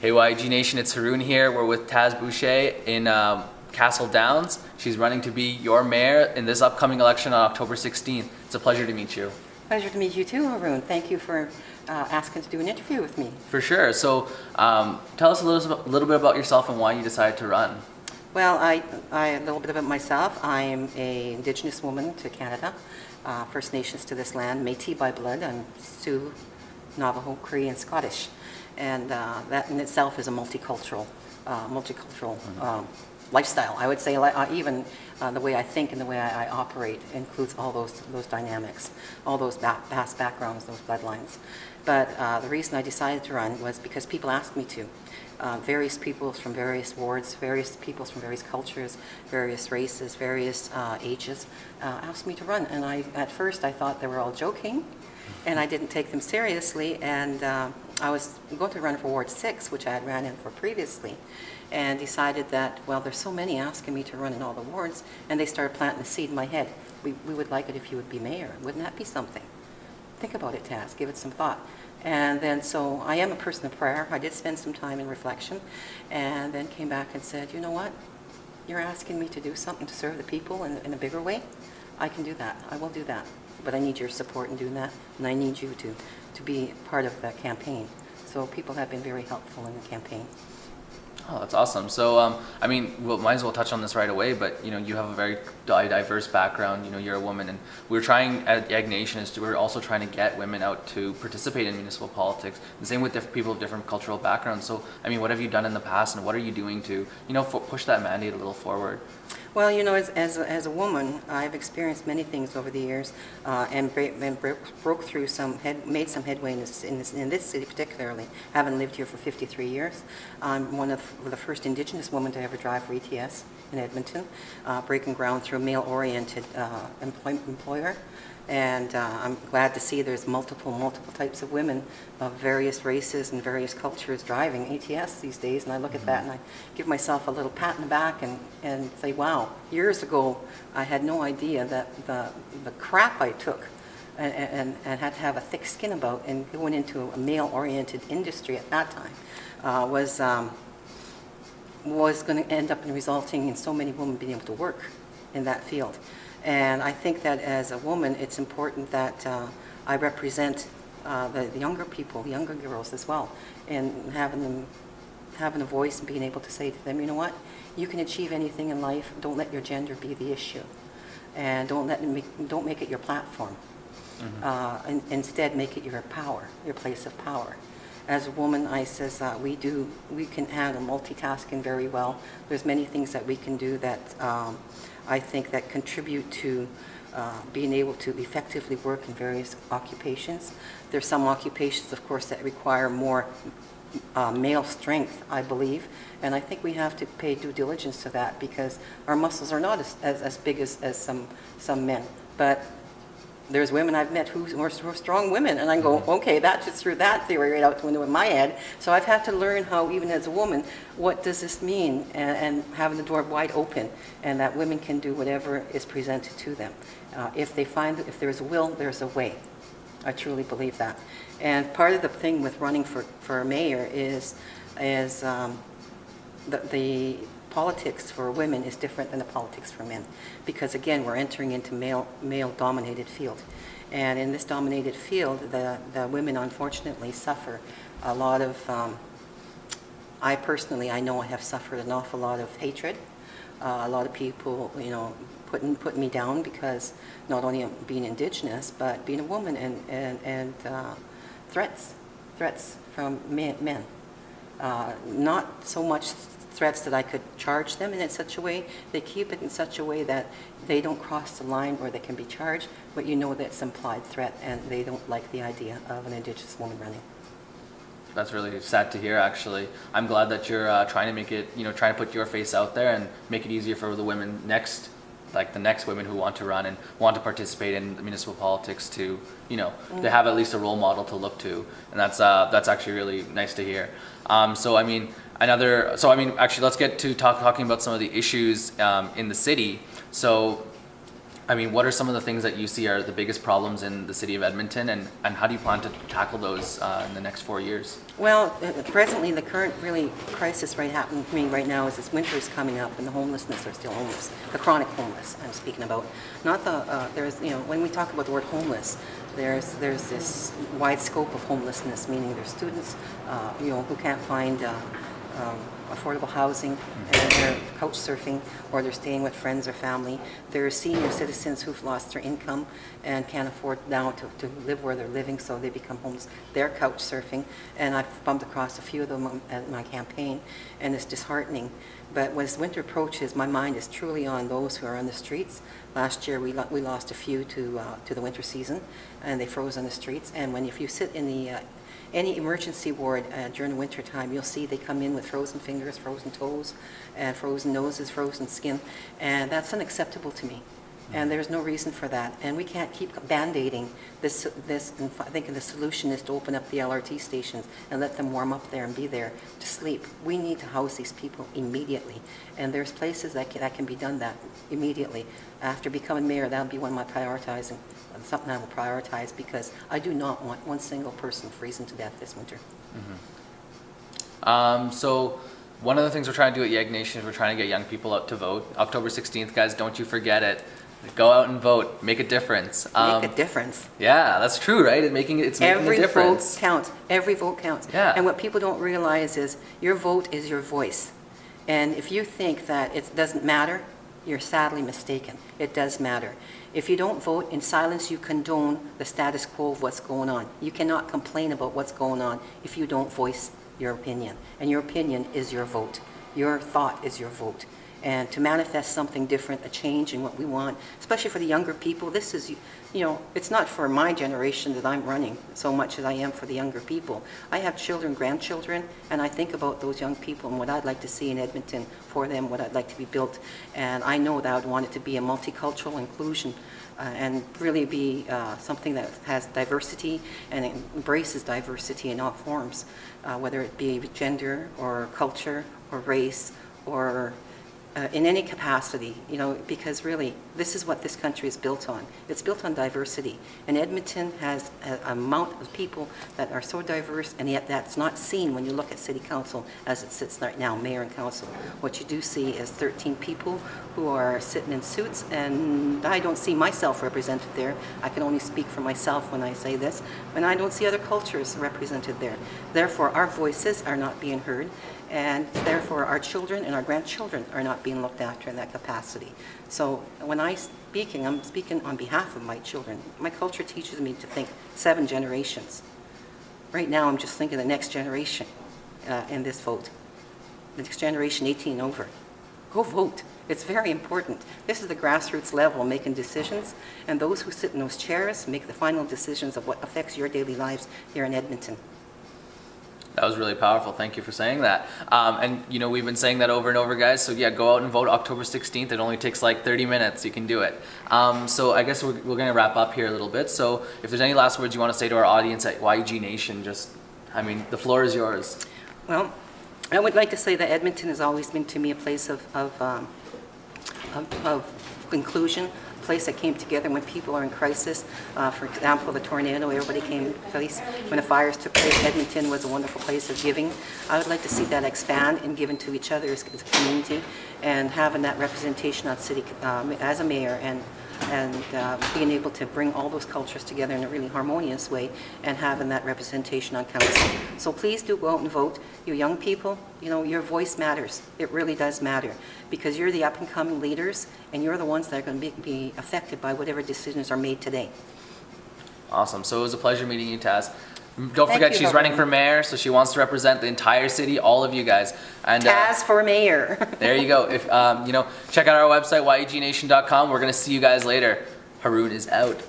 Hey YG Nation, it's Haroon here. We're with Taz Bouchier in Castle Downs. She's running to be your mayor in this upcoming election on October 16th. It's a pleasure to meet you. Pleasure to meet you too, Haroon. Thank you for asking to do an interview with me. For sure. So tell us a little bit about yourself and why you decided to run. Well, a little bit about myself. I am an Indigenous woman to Canada, First Nations to this land, Métis by blood. I'm Sioux, Navajo, Cree, and Scottish. And that in itself is a multicultural lifestyle. I would say even the way I think and the way I operate includes all those dynamics, all those past backgrounds, those bloodlines. But the reason I decided to run was because people asked me to. Various peoples from various wards, various peoples from various cultures, various races, various ages asked me to run. And at first I thought they were all joking, and I didn't take them seriously. And I was going to run for Ward 6, which I had ran in for previously, and decided that, well, there's so many asking me to run in all the wards, and they started planting a seed in my head. We would like it if you would be mayor. Wouldn't that be something? Think about it, Taz. Give it some thought. And then, so I am a person of prayer. I did spend some time in reflection, and then came back and said, you know what? You're asking me to do something to serve the people in a bigger way. I can do that. I will do that. But I need your support in doing that, and I need you to be part of the campaign. So people have been very helpful in the campaign. Oh, that's awesome. So, I mean, we might as well touch on this right away, but, you know, you have a very diverse background. You know, you're a woman, and we're trying at Ag Nation we're also trying to get women out to participate in municipal politics. The same with people of different cultural backgrounds. So, I mean, what have you done in the past, and what are you doing to, you know, push that mandate a little forward? Well, you know, as a woman, I've experienced many things over the years, and broke through made some headway in this city particularly. Having lived here for 53 years, I'm one of the first Indigenous women to ever drive for ETS in Edmonton, breaking ground through a male-oriented employer. And I'm glad to see there's multiple types of women of various races and various cultures driving ATS these days. And I look at that and I give myself a little pat in the back and say, wow, years ago I had no idea that the crap I took and had to have a thick skin about and going into a male-oriented industry at that time was going to end up in resulting in so many women being able to work in that field. And I think that as a woman, it's important that I represent the younger people, the younger girls as well, and having a voice and being able to say to them, you know what, you can achieve anything in life. Don't let your gender be the issue, and don't make it your platform. And instead, make it your power, your place of power. As a woman, I says we can handle multitasking very well. There's many things that we can do that I think that contribute to being able to effectively work in various occupations. There's some occupations, of course, that require more male strength, I believe, and I think we have to pay due diligence to that because our muscles are not as big as some men. But there's women I've met who are strong women, and I go, okay, that just threw that theory right out the window in my head. So I've had to learn how, even as a woman, what does this mean, and having the door wide open, and that women can do whatever is presented to them. If there's a will, there's a way. I truly believe that. And part of the thing with running for mayor is the politics for women is different than the politics for men, because again, we're entering into male-dominated field, and in this dominated field, the women unfortunately suffer a lot of. I personally, I know I have suffered an awful lot of hatred. A lot of people, you know, putting me down because not only being Indigenous, but being a woman, and threats from men. Not so much threats that I could charge them in such a way. They keep it in such a way that they don't cross the line where they can be charged, but you know that's implied threat, and they don't like the idea of an Indigenous woman running. That's really sad to hear, actually. I'm glad that you're trying to make it, you know, trying to put your face out there and make it easier for the women the next women who want to run and want to participate in municipal politics to, you know, to have at least a role model to look to, and that's actually really nice to hear. Actually, let's get to talking about some of the issues in the city. So, I mean, what are some of the things that you see are the biggest problems in the city of Edmonton, and how do you plan to tackle those in the next 4 years? Well, presently, the current really crisis happening right now is this winter is coming up, and the homelessness are still homeless. The chronic homeless, I'm speaking about. Not the, there's, when we talk about the word homeless, there's this wide scope of homelessness, meaning there's students, who can't find affordable housing, and they're couch surfing, or they're staying with friends or family. There are senior citizens who've lost their income and can't afford now to live where they're living, so they become homeless. They're couch surfing, and I've bumped across a few of them at my campaign, and it's disheartening. But as winter approaches, my mind is truly on those who are on the streets. Last year, we lost a few to the winter season, and they froze on the streets. And if you sit in the any emergency ward during the winter time, you'll see they come in with frozen fingers, frozen toes, and frozen noses, frozen skin, and that's unacceptable to me. And there's no reason for that. And we can't keep band-aiding this and thinking the solution is to open up the LRT stations and let them warm up there and be there to sleep. We need to house these people immediately. And there's places that can be done that immediately. After becoming mayor, that'll be one of my prioritizing, something I will prioritize, because I do not want one single person freezing to death this winter. So one of the things we're trying to do at YEG Nation is we're trying to get young people out to vote. October 16th, guys, don't you forget it. Go out and vote. Make a difference. Make a difference. Yeah, that's true, right? It's making a difference. Every vote counts. Every vote counts. Yeah. And what people don't realize is your vote is your voice. And if you think that it doesn't matter, you're sadly mistaken. It does matter. If you don't vote, in silence you condone the status quo of what's going on. You cannot complain about what's going on if you don't voice your opinion. And your opinion is your vote. Your thought is your vote. And to manifest something different, a change in what we want, especially for the younger people, this is, it's not for my generation that I'm running so much as I am for the younger people. I have children, grandchildren, and I think about those young people and what I'd like to see in Edmonton for them, what I'd like to be built. And I know that I would want it to be a multicultural inclusion and really be something that has diversity and embraces diversity in all forms, whether it be gender or culture or race or in any capacity, because really, this is what this country is built on. It's built on diversity. And Edmonton has an amount of people that are so diverse, and yet that's not seen when you look at City Council as it sits right now, Mayor and Council. What you do see is 13 people who are sitting in suits, and I don't see myself represented there. I can only speak for myself when I say this, and I don't see other cultures represented there. Therefore, our voices are not being heard, and therefore our children and our grandchildren are not being looked after in that capacity. So when I'm speaking on behalf of my children. My culture teaches me to think 7 generations. Right now I'm just thinking the next generation in this vote. The next generation 18 and over. Go vote. It's very important. This is the grassroots level making decisions, and those who sit in those chairs make the final decisions of what affects your daily lives here in Edmonton. That was really powerful. Thank you for saying that. And we've been saying that over and over, guys. So yeah, go out and vote October 16th. It only takes like 30 minutes. You can do it. So I guess we're going to wrap up here a little bit. So if there's any last words you want to say to our audience at YEG Nation, the floor is yours. Well, I would like to say that Edmonton has always been to me a place of inclusion, a place that came together when people are in crisis. For example, the tornado, everybody came to place. When the fires took place, Edmonton was a wonderful place of giving. I would like to see that expand and given to each other as a community, and having that representation on city as a mayor, and being able to bring all those cultures together in a really harmonious way, and having that representation on council. So please do go out and vote. You young people, your voice matters. It really does matter, because you're the up-and-coming leaders, and you're the ones that are going to be affected by whatever decisions are made today. Awesome. So it was a pleasure meeting you, Taz. Don't forget, she's running for mayor, so she wants to represent the entire city, all of you guys. And Taz for mayor. There you go. If check out our website, yegnation.com. We're going to see you guys later. Haroon is out.